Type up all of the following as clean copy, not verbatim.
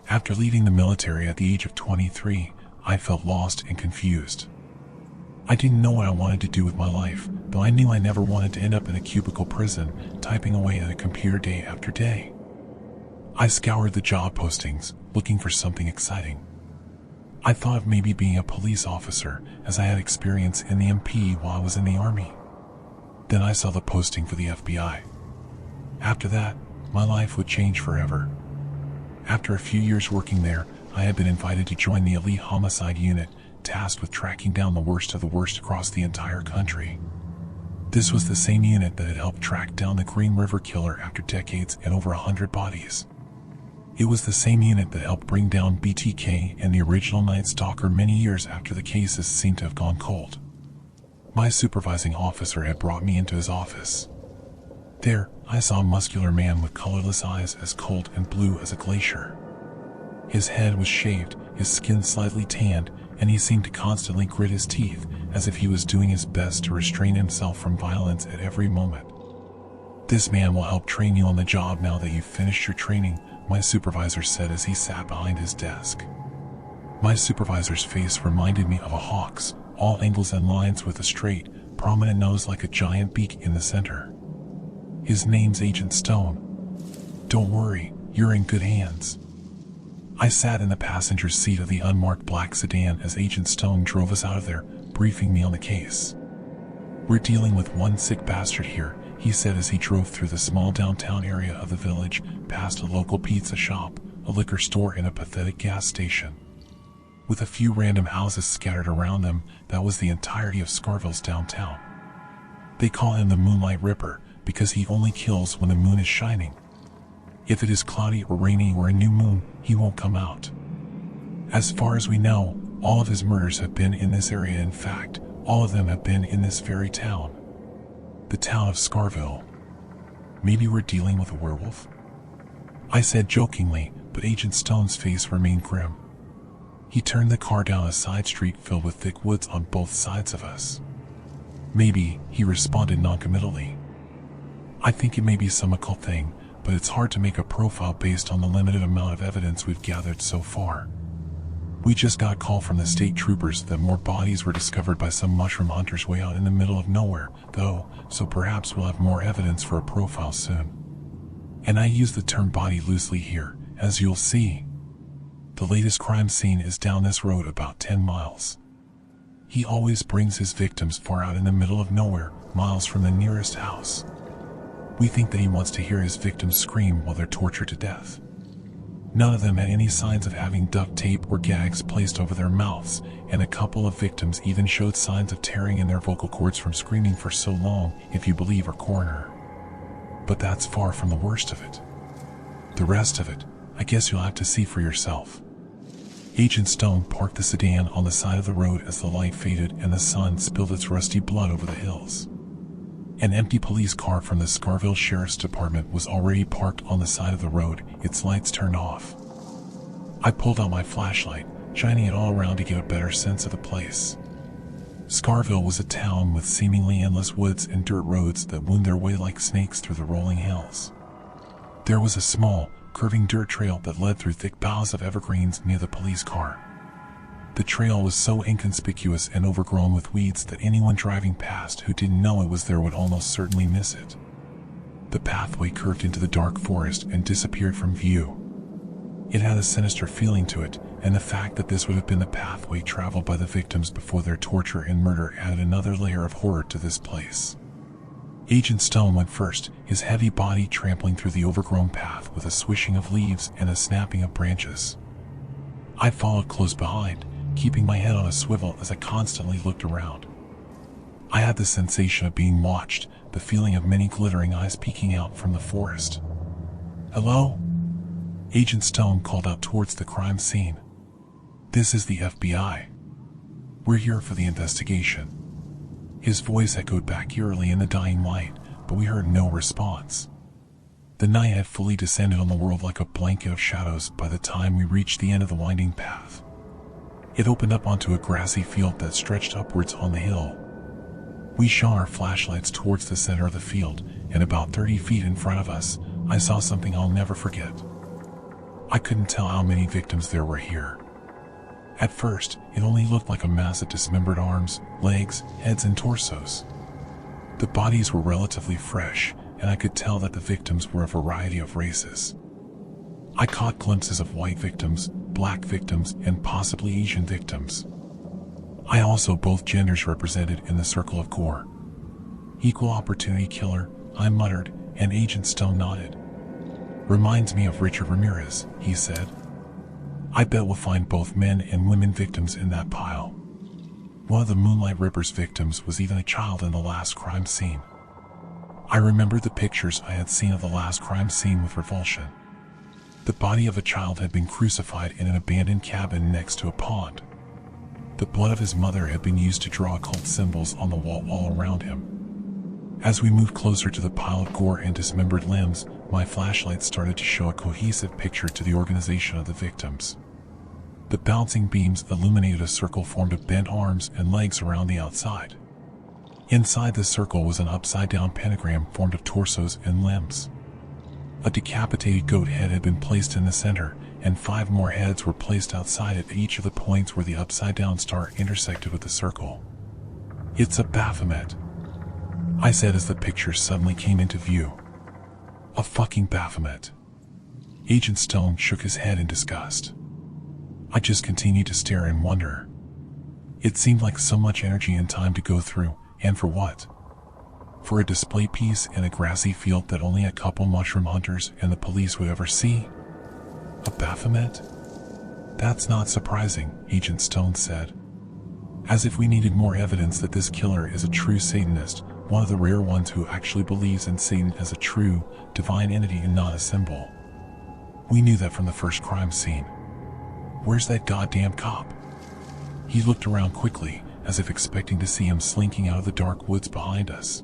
After leaving the military at the age of 23, I felt lost and confused. I didn't know what I wanted to do with my life, though I knew I never wanted to end up in a cubicle prison, typing away at a computer day after day. I scoured the job postings, looking for something exciting. I thought of maybe being a police officer, as I had experience in the MP while I was in the Army. Then I saw the posting for the FBI. After that, my life would change forever. After a few years working there, I had been invited to join the elite homicide unit, tasked with tracking down the worst of the worst across the entire country. This was the same unit that had helped track down the Green River Killer after decades and over 100 bodies. It was the same unit that helped bring down BTK and the original Night Stalker many years after the cases seemed to have gone cold. My supervising officer had brought me into his office. There, I saw a muscular man with colorless eyes as cold and blue as a glacier. His head was shaved, his skin slightly tanned, and he seemed to constantly grit his teeth, as if he was doing his best to restrain himself from violence at every moment. "This man will help train you on the job now that you've finished your training," my supervisor said as he sat behind his desk. My supervisor's face reminded me of a hawk's, all angles and lines with a straight, prominent nose like a giant beak in the center. "His name's Agent Stone. Don't worry, you're in good hands." I sat in the passenger seat of the unmarked black sedan as Agent Stone drove us out of there, briefing me on the case. "We're dealing with one sick bastard here," he said as he drove through the small downtown area of the village, past a local pizza shop, a liquor store, and a pathetic gas station. With a few random houses scattered around them, that was the entirety of Scarville's downtown. They call him the Moonlight Ripper, because he only kills when the moon is shining. If it is cloudy or rainy or a new moon, he won't come out. As far as we know, all of his murders have been in this area. In fact, all of them have been in this very town. The town of Scarville. Maybe we're dealing with a werewolf? I said jokingly, but Agent Stone's face remained grim. He turned the car down a side street filled with thick woods on both sides of us. "Maybe," he responded noncommittally. "I think it may be some occult thing, but it's hard to make a profile based on the limited amount of evidence we've gathered so far. We just got a call from the state troopers that more bodies were discovered by some mushroom hunters way out in the middle of nowhere, though, so perhaps we'll have more evidence for a profile soon. And I use the term body loosely here, as you'll see. The latest crime scene is down this road about 10 miles. He always brings his victims far out in the middle of nowhere, miles from the nearest house. We think that he wants to hear his victims scream while they're tortured to death. None of them had any signs of having duct tape or gags placed over their mouths, and a couple of victims even showed signs of tearing in their vocal cords from screaming for so long, if you believe our coroner. But that's far from the worst of it. The rest of it, I guess you'll have to see for yourself." Agent Stone parked the sedan on the side of the road as the light faded and the sun spilled its rusty blood over the hills. An empty police car from the Scarville Sheriff's Department was already parked on the side of the road, its lights turned off. I pulled out my flashlight, shining it all around to get a better sense of the place. Scarville was a town with seemingly endless woods and dirt roads that wound their way like snakes through the rolling hills. There was a small, curving dirt trail that led through thick boughs of evergreens near the police car. The trail was so inconspicuous and overgrown with weeds that anyone driving past who didn't know it was there would almost certainly miss it. The pathway curved into the dark forest and disappeared from view. It had a sinister feeling to it, and the fact that this would have been the pathway traveled by the victims before their torture and murder added another layer of horror to this place. Agent Stone went first, his heavy body trampling through the overgrown path with a swishing of leaves and a snapping of branches. I followed close behind, keeping my head on a swivel as I constantly looked around. I had the sensation of being watched, the feeling of many glittering eyes peeking out from the forest. "Hello?" Agent Stone called out towards the crime scene. "This is the FBI. We're here for the investigation." His voice echoed back eerily in the dying light, but we heard no response. The night had fully descended on the world like a blanket of shadows by the time we reached the end of the winding path. It opened up onto a grassy field that stretched upwards on the hill. We shone our flashlights towards the center of the field, and about 30 feet in front of us, I saw something I'll never forget. I couldn't tell how many victims there were here. At first, it only looked like a mass of dismembered arms, legs, heads, and torsos. The bodies were relatively fresh, and I could tell that the victims were a variety of races. I caught glimpses of white victims, black victims, and possibly Asian victims. I also both genders represented in the circle of gore. Equal opportunity killer, I muttered, and Agent Stone nodded. Reminds me of Richard Ramirez, he said. I bet we'll find both men and women victims in that pile. One of the Moonlight Ripper's victims was even a child in the last crime scene. I remembered the pictures I had seen of the last crime scene with revulsion. The body of a child had been crucified in an abandoned cabin next to a pond. The blood of his mother had been used to draw occult symbols on the wall all around him. As we moved closer to the pile of gore and dismembered limbs, my flashlight started to show a cohesive picture to the organization of the victims. The bouncing beams illuminated a circle formed of bent arms and legs around the outside. Inside the circle was an upside-down pentagram formed of torsos and limbs. A decapitated goat head had been placed in the center, and 5 more heads were placed outside at each of the points where the upside-down star intersected with the circle. It's a Baphomet, I said as the picture suddenly came into view. A fucking Baphomet. Agent Stone shook his head in disgust. I just continued to stare in wonder. It seemed like so much energy and time to go through, and for what? For a display piece in a grassy field that only a couple mushroom hunters and the police would ever see? A Baphomet? That's not surprising, Agent Stone said. As if we needed more evidence that this killer is a true Satanist, one of the rare ones who actually believes in Satan as a true, divine entity and not a symbol. We knew that from the first crime scene. Where's that goddamn cop? He looked around quickly, as if expecting to see him slinking out of the dark woods behind us.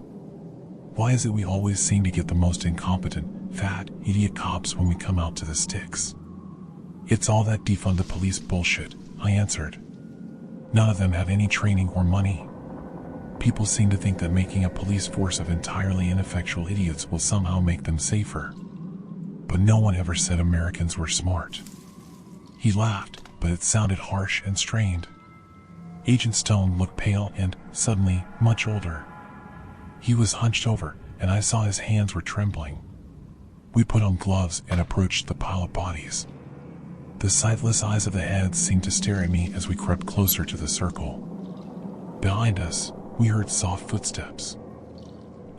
Why is it we always seem to get the most incompetent, fat, idiot cops when we come out to the sticks? It's all that defund the police bullshit, I answered. None of them have any training or money. People seem to think that making a police force of entirely ineffectual idiots will somehow make them safer. But no one ever said Americans were smart. He laughed, but it sounded harsh and strained. Agent Stone looked pale and, suddenly, much older. He was hunched over, and I saw his hands were trembling. We put on gloves and approached the pile of bodies. The sightless eyes of the heads seemed to stare at me as we crept closer to the circle. Behind us, we heard soft footsteps.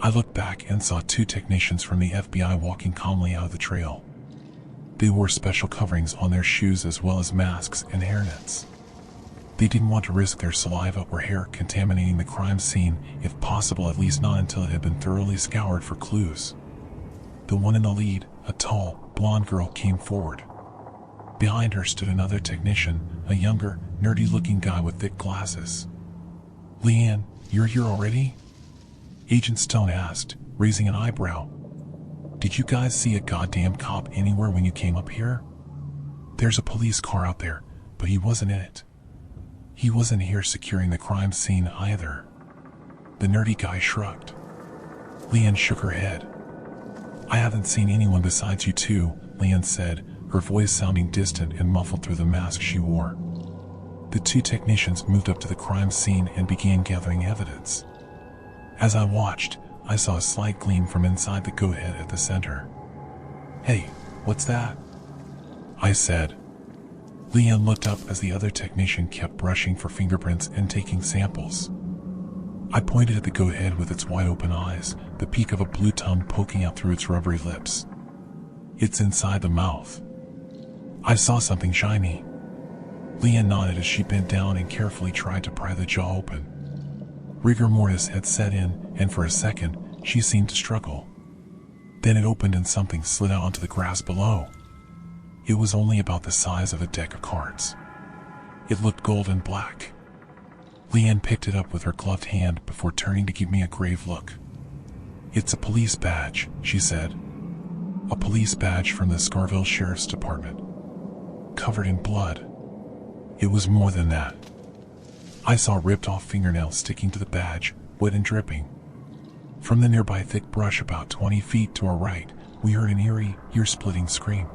I looked back and saw 2 technicians from the FBI walking calmly out of the trail. They wore special coverings on their shoes as well as masks and hairnets. They didn't want to risk their saliva or hair contaminating the crime scene, if possible at least not until it had been thoroughly scoured for clues. The one in the lead, a tall, blonde girl, came forward. Behind her stood another technician, a younger, nerdy-looking guy with thick glasses. "Leanne, you're here already?" Agent Stone asked, raising an eyebrow. "Did you guys see a goddamn cop anywhere when you came up here?" "There's a police car out there, but he wasn't in it. He wasn't here securing the crime scene either." The nerdy guy shrugged. Leanne shook her head. "I haven't seen anyone besides you two," Leanne said, her voice sounding distant and muffled through the mask she wore. The 2 technicians moved up to the crime scene and began gathering evidence. As I watched, I saw a slight gleam from inside the goat head at the center. "Hey, what's that?" I said. Leanne looked up as the other technician kept brushing for fingerprints and taking samples. I pointed at the goat head with its wide-open eyes, the peak of a blue tongue poking out through its rubbery lips. "It's inside the mouth." "I saw something shiny." Leanne nodded as she bent down and carefully tried to pry the jaw open. Rigor mortis had set in, and for a second, she seemed to struggle. Then it opened and something slid out onto the grass below. It was only about the size of a deck of cards. It looked gold and black. Leanne picked it up with her gloved hand before turning to give me a grave look. "It's a police badge," she said. "A police badge from the Scarville Sheriff's Department. Covered in blood." It was more than that. I saw ripped-off fingernails sticking to the badge, wet and dripping. From the nearby thick brush about 20 feet to our right, we heard an eerie, ear-splitting scream.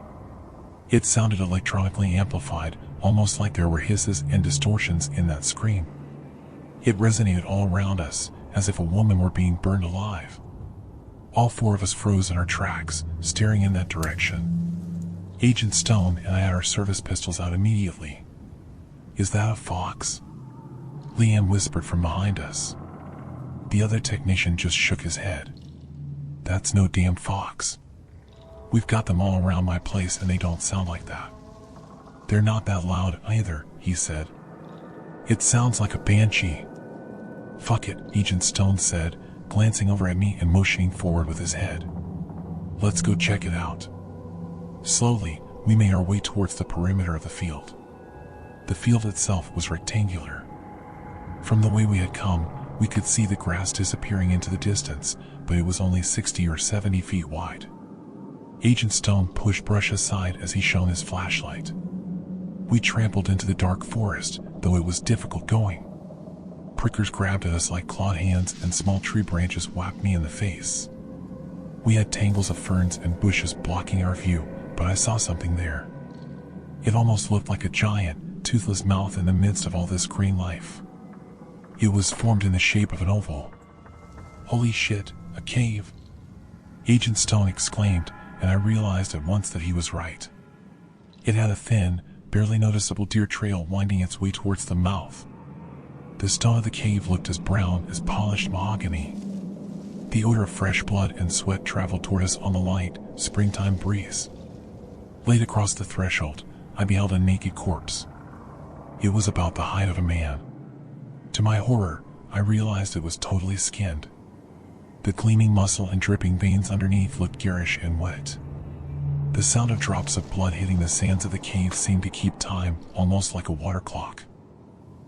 It sounded electronically amplified, almost like there were hisses and distortions in that scream. It resonated all around us, as if a woman were being burned alive. All four of us froze in our tracks, staring in that direction. Agent Stone and I had our service pistols out immediately. "Is that a fox?" Leanne whispered from behind us. The other technician just shook his head. "That's no damn fox. We've got them all around my place and they don't sound like that." "They're not that loud either," he said. "It sounds like a banshee." "Fuck it," Agent Stone said, glancing over at me and motioning forward with his head. "Let's go check it out." Slowly, we made our way towards the perimeter of the field. The field itself was rectangular. From the way we had come, we could see the grass disappearing into the distance, but it was only 60 or 70 feet wide. Agent Stone pushed brush aside as he shone his flashlight. We trampled into the dark forest, though it was difficult going. Prickers grabbed at us like clawed hands and small tree branches whacked me in the face. We had tangles of ferns and bushes blocking our view, but I saw something there. It almost looked like a giant, toothless mouth in the midst of all this green life. It was formed in the shape of an oval. "Holy shit, a cave!" Agent Stone exclaimed, and I realized at once that he was right. It had a thin, barely noticeable deer trail winding its way towards the mouth. The stone of the cave looked as brown as polished mahogany. The odor of fresh blood and sweat traveled toward us on the light, springtime breeze. Laid across the threshold, I beheld a naked corpse. It was about the height of a man. To my horror, I realized it was totally skinned. The gleaming muscle and dripping veins underneath looked garish and wet. The sound of drops of blood hitting the sands of the cave seemed to keep time, almost like a water clock.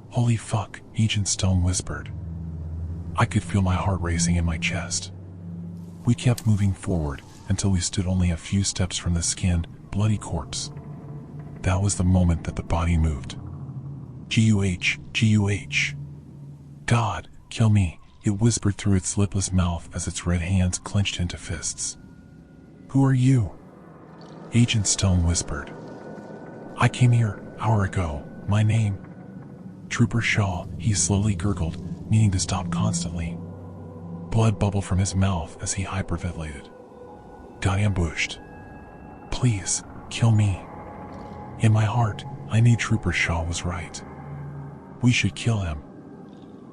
"Holy fuck," Agent Stone whispered. I could feel my heart racing in my chest. We kept moving forward until we stood only a few steps from the skinned, bloody corpse. That was the moment that the body moved. "Guh, guh. God, kill me," it whispered through its lipless mouth as its red hands clenched into fists. "Who are you?" Agent Stone whispered. "I came here, hour ago. My name..." "Trooper Shaw," he slowly gurgled, needing to stop constantly. Blood bubbled from his mouth as he hyperventilated. "Got ambushed. Please, kill me." In my heart, I knew Trooper Shaw was right. We should kill him.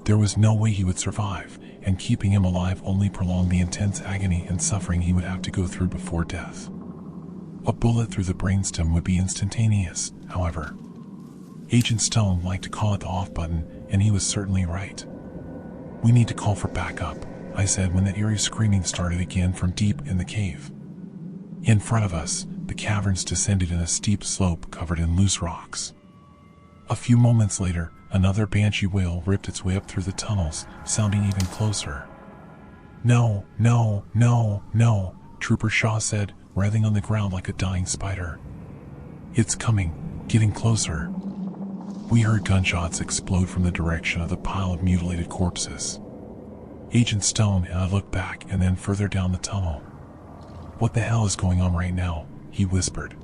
There was no way he would survive, and keeping him alive only prolonged the intense agony and suffering he would have to go through before death. A bullet through the brainstem would be instantaneous, however. Agent Stone liked to call it the off button, and he was certainly right. "We need to call for backup," I said when that eerie screaming started again from deep in the cave. In front of us, the caverns descended in a steep slope covered in loose rocks. A few moments later, another banshee wail ripped its way up through the tunnels, sounding even closer. "No, no, no, no," Trooper Shaw said, writhing on the ground like a dying spider. "It's coming, getting closer." We heard gunshots explode from the direction of the pile of mutilated corpses. Agent Stone and I looked back and then further down the tunnel. "What the hell is going on right now?" he whispered.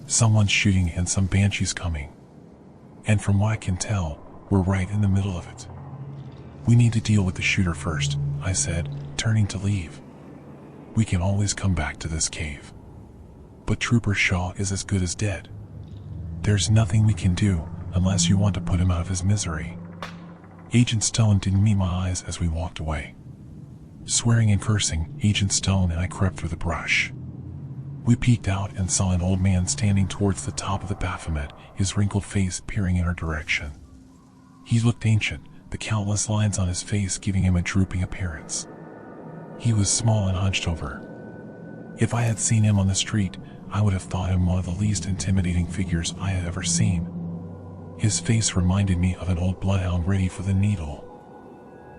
"Someone's shooting and some banshees coming. And from what I can tell, we're right in the middle of it." "We need to deal with the shooter first," I said, turning to leave. "We can always come back to this cave. But Trooper Shaw is as good as dead. There's nothing we can do unless you want to put him out of his misery." Agent Stone didn't meet my eyes as we walked away. Swearing and cursing, Agent Stone and I crept through the brush. We peeked out and saw an old man standing towards the top of the Baphomet, his wrinkled face peering in our direction. He looked ancient, the countless lines on his face giving him a drooping appearance. He was small and hunched over. If I had seen him on the street, I would have thought him one of the least intimidating figures I had ever seen. His face reminded me of an old bloodhound ready for the needle.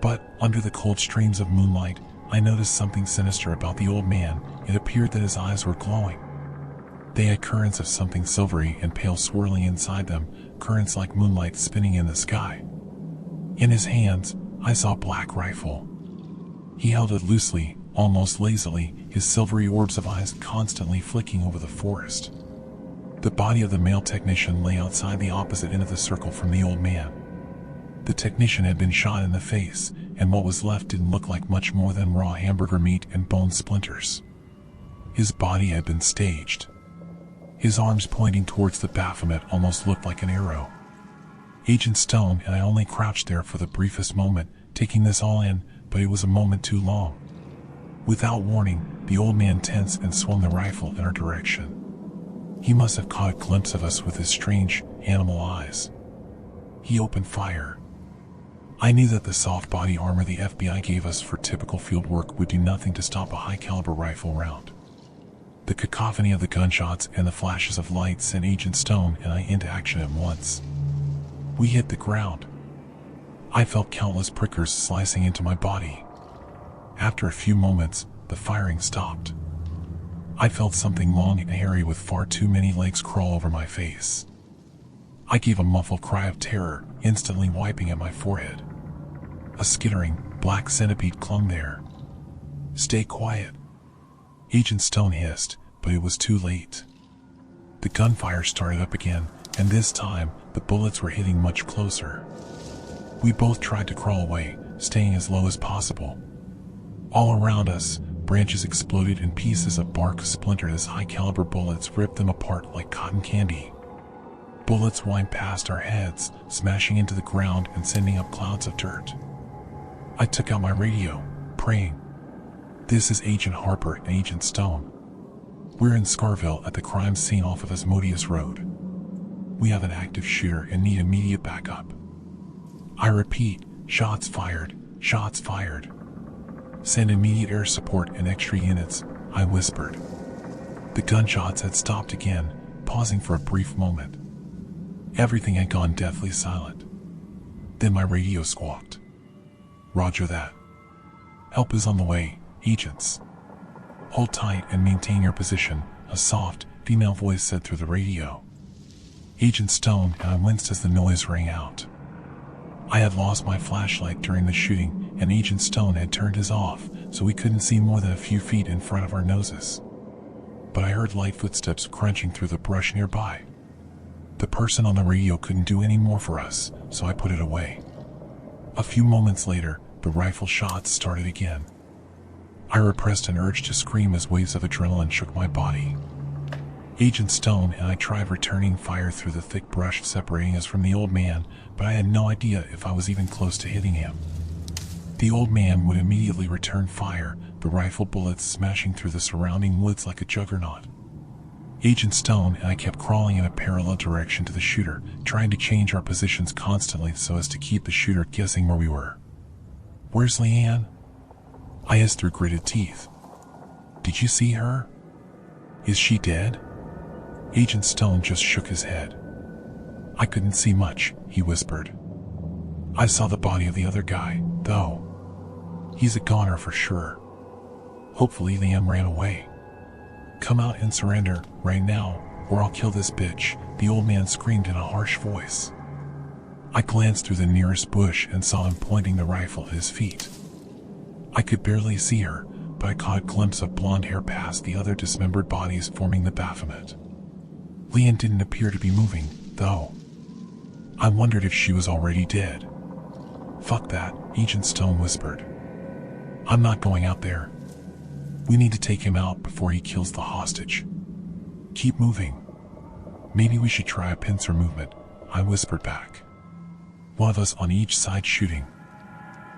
But, under the cold streams of moonlight, I noticed something sinister about the old man. It appeared that his eyes were glowing. They had currents of something silvery and pale swirling inside them, currents like moonlight spinning in the sky. In his hands, I saw a black rifle. He held it loosely, almost lazily, his silvery orbs of eyes constantly flicking over the forest. The body of the male technician lay outside the opposite end of the circle from the old man. The technician had been shot in the face, and what was left didn't look like much more than raw hamburger meat and bone splinters. His body had been staged. His arms pointing towards the Baphomet almost looked like an arrow. Agent Stone and I only crouched there for the briefest moment, taking this all in, but it was a moment too long. Without warning, the old man tensed and swung the rifle in our direction. He must have caught a glimpse of us with his strange, animal eyes. He opened fire. I knew that the soft body armor the FBI gave us for typical field work would do nothing to stop a high-caliber rifle round. The cacophony of the gunshots and the flashes of light sent Agent Stone and I into action at once. We hit the ground. I felt countless prickers slicing into my body. After a few moments, the firing stopped. I felt something long and hairy with far too many legs crawl over my face. I gave a muffled cry of terror, instantly wiping at my forehead. A skittering, black centipede clung there. "Stay quiet," Agent Stone hissed, but it was too late. The gunfire started up again, and this time, the bullets were hitting much closer. We both tried to crawl away, staying as low as possible. All around us, branches exploded and pieces of bark splintered as high-caliber bullets ripped them apart like cotton candy. Bullets whined past our heads, smashing into the ground and sending up clouds of dirt. I took out my radio, praying. "This is Agent Harper and Agent Stone. We're in Scarville at the crime scene off of Asmodeus Road. We have an active shooter and need immediate backup. I repeat, shots fired, shots fired. Send immediate air support and extra units," I whispered. The gunshots had stopped again, pausing for a brief moment. Everything had gone deathly silent. Then my radio squawked. "Roger that. Help is on the way, agents. Hold tight and maintain your position," a soft, female voice said through the radio. Agent Stone and I winced as the noise rang out. I had lost my flashlight during the shooting, and Agent Stone had turned his off, so we couldn't see more than a few feet in front of our noses. But I heard light footsteps crunching through the brush nearby. The person on the radio couldn't do any more for us, so I put it away. A few moments later, the rifle shots started again. I repressed an urge to scream as waves of adrenaline shook my body. Agent Stone and I tried returning fire through the thick brush separating us from the old man, but I had no idea if I was even close to hitting him. The old man would immediately return fire, the rifle bullets smashing through the surrounding woods like a juggernaut. Agent Stone and I kept crawling in a parallel direction to the shooter, trying to change our positions constantly so as to keep the shooter guessing where we were. "Where's Leanne?" I hissed through gritted teeth. "Did you see her? Is she dead?" Agent Stone just shook his head. "I couldn't see much," he whispered. "I saw the body of the other guy, though. He's a goner for sure. Hopefully Liam ran away. Come out and surrender, right now, or I'll kill this bitch," the old man screamed in a harsh voice. I glanced through the nearest bush and saw him pointing the rifle at his feet. I could barely see her, but I caught a glimpse of blonde hair past the other dismembered bodies forming the Baphomet. Leanne didn't appear to be moving, though. I wondered if she was already dead. "Fuck that," Agent Stone whispered. "I'm not going out there. We need to take him out before he kills the hostage. Keep moving. Maybe we should try a pincer movement," I whispered back. One of us on each side shooting.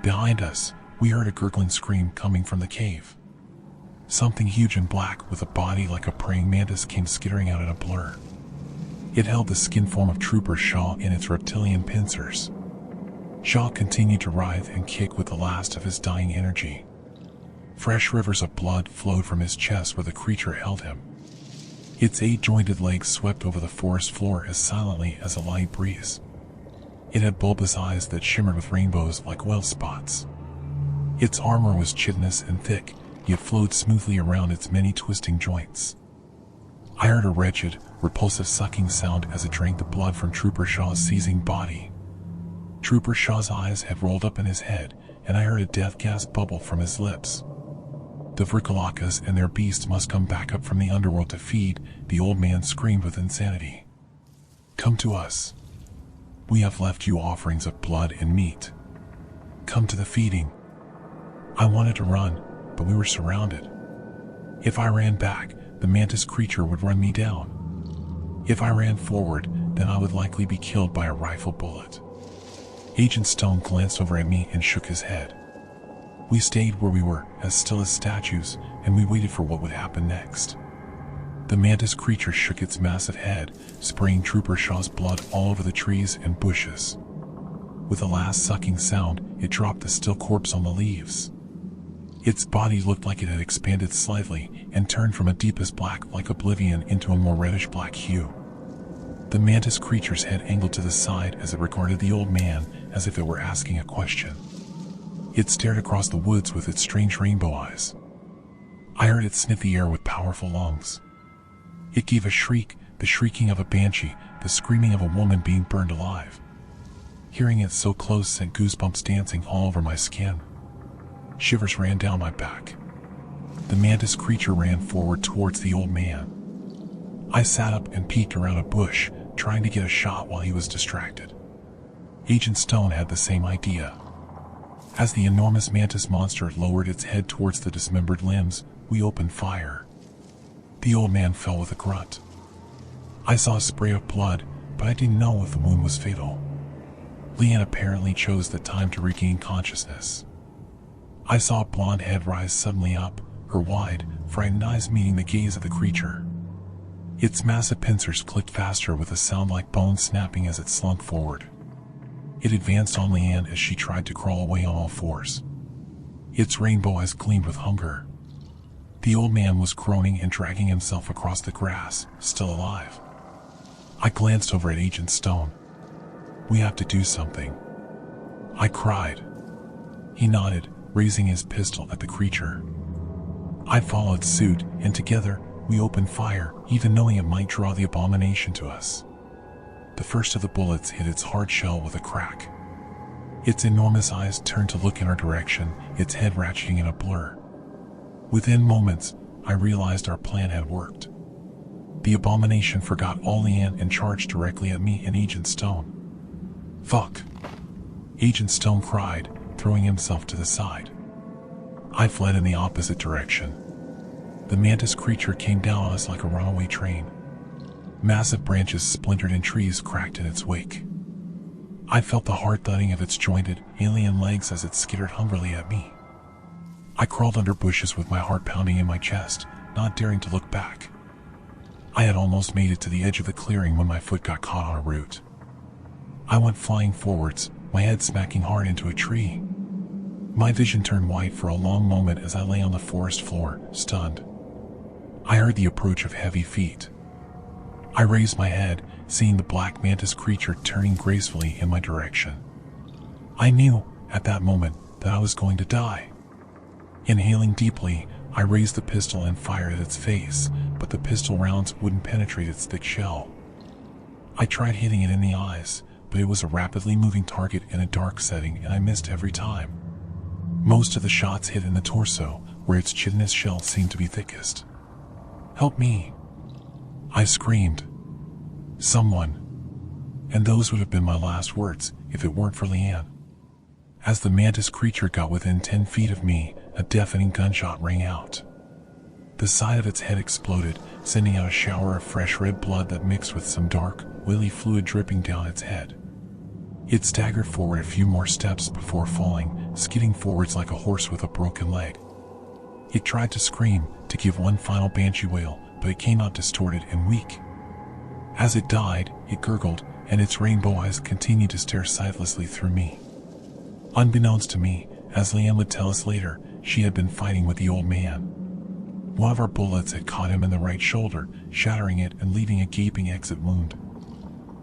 Behind us, we heard a gurgling scream coming from the cave. Something huge and black with a body like a praying mantis came skittering out in a blur. It held the skin form of Trooper Shaw in its reptilian pincers. Shaw continued to writhe and kick with the last of his dying energy. Fresh rivers of blood flowed from his chest where the creature held him. Its 8-jointed legs swept over the forest floor as silently as a light breeze. It had bulbous eyes that shimmered with rainbows like oil spots. Its armor was chitinous and thick, yet flowed smoothly around its many twisting joints. I heard a wretched, repulsive sucking sound as it drank the blood from Trooper Shaw's seizing body. Trooper Shaw's eyes had rolled up in his head, and I heard a death gasp bubble from his lips. The Vrikalakas and their beasts must come back up from the underworld to feed, the old man screamed with insanity. Come to us. We have left you offerings of blood and meat. Come to the feeding. I wanted to run, but we were surrounded. If I ran back, the mantis creature would run me down. If I ran forward, then I would likely be killed by a rifle bullet. Agent Stone glanced over at me and shook his head. We stayed where we were, as still as statues, and we waited for what would happen next. The mantis creature shook its massive head, spraying Trooper Shaw's blood all over the trees and bushes. With a last sucking sound, it dropped the still corpse on the leaves. Its body looked like it had expanded slightly and turned from a deepest black like oblivion into a more reddish-black hue. The mantis creature's head angled to the side as it regarded the old man as if it were asking a question. It stared across the woods with its strange rainbow eyes. I heard it sniff the air with powerful lungs. It gave a shriek, the shrieking of a banshee, the screaming of a woman being burned alive. Hearing it so close sent goosebumps dancing all over my skin. Shivers ran down my back. The mantis creature ran forward towards the old man. I sat up and peeked around a bush, trying to get a shot while he was distracted. Agent Stone had the same idea. As the enormous mantis monster lowered its head towards the dismembered limbs, we opened fire. The old man fell with a grunt. I saw a spray of blood, but I didn't know if the wound was fatal. Leanne apparently chose the time to regain consciousness. I saw a blonde head rise suddenly up, her wide, frightened eyes meeting the gaze of the creature. Its massive pincers clicked faster with a sound like bones snapping as it slunk forward. It advanced on Leanne as she tried to crawl away on all fours. Its rainbow eyes gleamed with hunger. The old man was groaning and dragging himself across the grass, still alive. I glanced over at Agent Stone. We have to do something, I cried. He nodded, raising his pistol at the creature. I followed suit, and together, we opened fire, even knowing it might draw the abomination to us. The first of the bullets hit its hard shell with a crack. Its enormous eyes turned to look in our direction, its head ratcheting in a blur. Within moments, I realized our plan had worked. The abomination forgot all Leanne and charged directly at me and Agent Stone. Fuck! Agent Stone cried, throwing himself to the side. I fled in the opposite direction. The mantis creature came down on us like a runaway train. Massive branches splintered and trees cracked in its wake. I felt the hard thudding of its jointed, alien legs as it skittered hungrily at me. I crawled under bushes with my heart pounding in my chest, not daring to look back. I had almost made it to the edge of the clearing when my foot got caught on a root. I went flying forwards, my head smacking hard into a tree. My vision turned white for a long moment as I lay on the forest floor, stunned. I heard the approach of heavy feet. I raised my head, seeing the black mantis creature turning gracefully in my direction. I knew, at that moment, that I was going to die. Inhaling deeply, I raised the pistol and fired at its face, but the pistol rounds wouldn't penetrate its thick shell. I tried hitting it in the eyes, but it was a rapidly moving target in a dark setting and I missed every time. Most of the shots hit in the torso, where its chitinous shell seemed to be thickest. Help me! I screamed. Someone. And those would have been my last words if it weren't for Leanne. As the mantis creature got within 10 feet of me, a deafening gunshot rang out. The side of its head exploded, sending out a shower of fresh red blood that mixed with some dark, oily fluid dripping down its head. It staggered forward a few more steps before falling, skidding forwards like a horse with a broken leg. It tried to scream, to give one final banshee wail, but it came out distorted and weak. As it died, it gurgled, and its rainbow eyes continued to stare sightlessly through me. Unbeknownst to me, as Leanne would tell us later, she had been fighting with the old man. One of our bullets had caught him in the right shoulder, shattering it and leaving a gaping exit wound.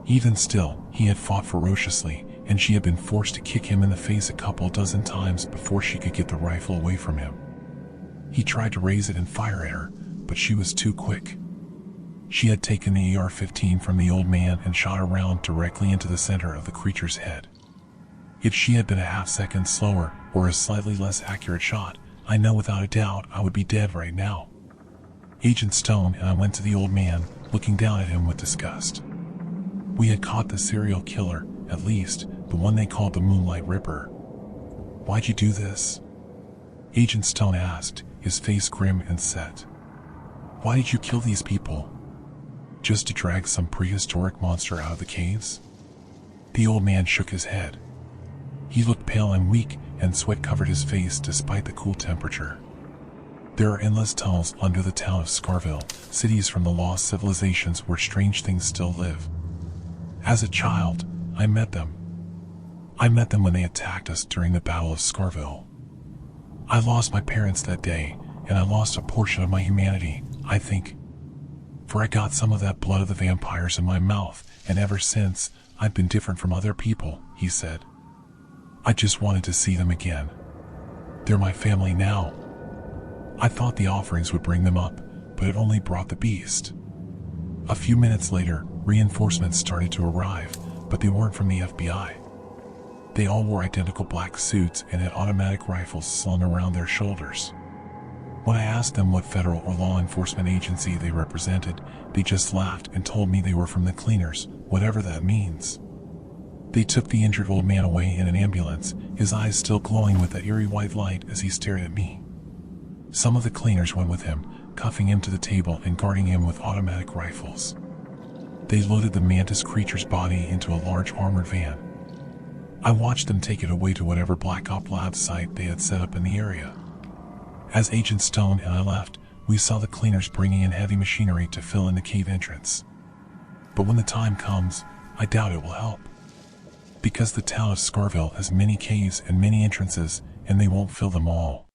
Even still, he had fought ferociously, and she had been forced to kick him in the face a couple dozen times before she could get the rifle away from him. He tried to raise it and fire at her, but she was too quick. She had taken the AR-15 from the old man and shot a round directly into the center of the creature's head. If she had been a half second slower, or a slightly less accurate shot, I know without a doubt I would be dead right now. Agent Stone and I went to the old man, looking down at him with disgust. We had caught the serial killer, at least, the one they called the Moonlight Ripper. Why'd you do this? Agent Stone asked, his face grim and set. Why did you kill these people? Just to drag some prehistoric monster out of the caves? The old man shook his head. He looked pale and weak, and sweat covered his face despite the cool temperature. There are endless tunnels under the town of Scarville, cities from the lost civilizations where strange things still live. As a child, I met them. I met them when they attacked us during the Battle of Scarville. I lost my parents that day, and I lost a portion of my humanity, I think. For I got some of that blood of the vampires in my mouth, and ever since, I've been different from other people, he said. I just wanted to see them again. They're my family now. I thought the offerings would bring them up, but it only brought the beast. A few minutes later, reinforcements started to arrive, but they weren't from the FBI. They all wore identical black suits and had automatic rifles slung around their shoulders. When I asked them what federal or law enforcement agency they represented, they just laughed and told me they were from the cleaners, whatever that means. They took the injured old man away in an ambulance, his eyes still glowing with that eerie white light as he stared at me. Some of the cleaners went with him, cuffing him to the table and guarding him with automatic rifles. They loaded the mantis creature's body into a large armored van. I watched them take it away to whatever Black Op lab site they had set up in the area. As Agent Stone and I left, we saw the cleaners bringing in heavy machinery to fill in the cave entrance. But when the time comes, I doubt it will help. Because the town of Scarville has many caves and many entrances, and they won't fill them all.